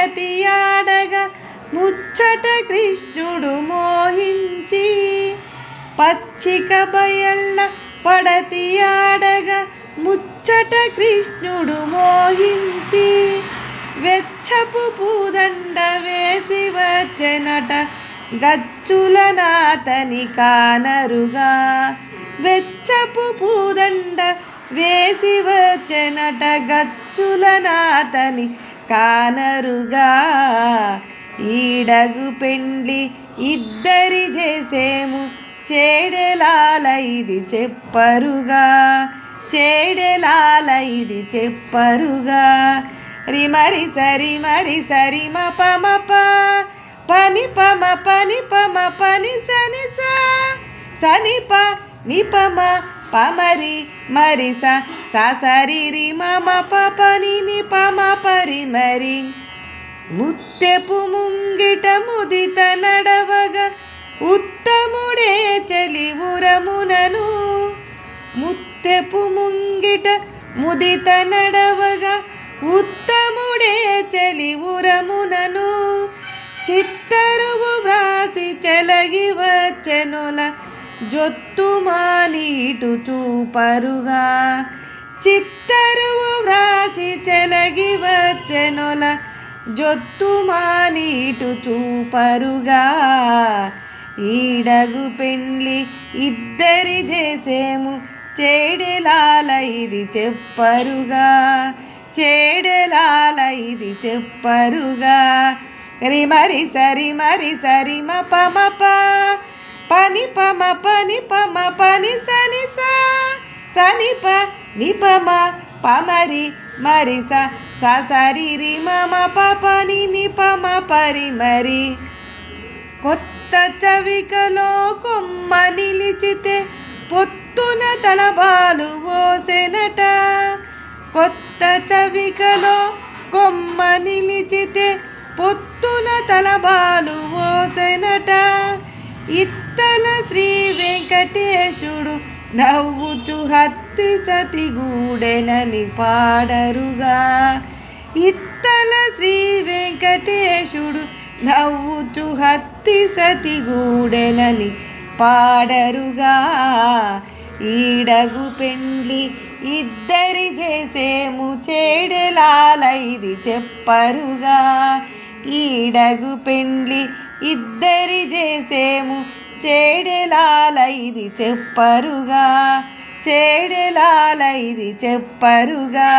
పడతి ఆడగా ముచ్చట కృష్ణుడు మోహించి పచ్చిక బయళ్ళ పడతి ఆడగా ముచ్చట కృష్ణుడు మోహించి వెచ్చపు పూదండ వేసి వచ్చెనట గచ్చులనాతని కానరుగా వెచ్చపు పూదండ వేసి వచ్చెనట గచ్చులనాతని కానరుగా ఈడగు పెండ్లి ఇద్దరి చేసేము చేడెలాల ఇది చెప్పరుగా చేడెలాల ఇది చెప్పరుగా రిమరి సరి మప పని పమ పని పమ పని సని సని ప నిపమ పమరి మరి సరి రి మమ పని నిపమ పరి మరి ముత్తెపు ముంగిట ముదిత నడవగా ఉత్తముడే చెలివురమునను ముత్తెపు ముంగిట ముదిత నడవగా ఉత్తముడే చెలివురమునను చిత్తరువు వ్రాసి చెలగి వచ్చెనుల జొత్తుమానీటు చూపరుగా చిత్తరువు వ్రాసి చెలగి వచ్చెనుల జొత్తుమానీటు చూపరుగా ఈడగు పెండ్లి ఇద్దరి చేసేము చేడెలాల ఇది చెప్పరుగా చేడెలాల ఇది చెప్పరుగా రిమరి సరి మప పని పమ పని పమ పని సని సని ప నిపమ పమరి మరి సరి రి మమ పని నిపమ పరి మరి కొత్త చవికలో కొమ్మ నిలిచితే పొత్తున తలబాలు ఓసెనట కొత్త చవికలో కొమ్మ నిలిచితే పొత్తున తలబాలు ఓసెనట ఇత్తల శ్రీ వెంకటేశుడు నవ్వుచు హత్తి సతిగూడెనని పాడరుగా ఇత్తల శ్రీ వెంకటేశుడు నవ్వుచు హత్తి సతిగూడెనని పాడరుగా ఈడగు పెండ్లి ఇద్దరి చేసేము చేడెలాల ఇది చెప్పరుగా ఈడగు పెండ్లి ఇద్దరి చేసేము చేడెలాల ఇది చెప్పరుగా చేడెలాల ఇది చెప్పరుగా.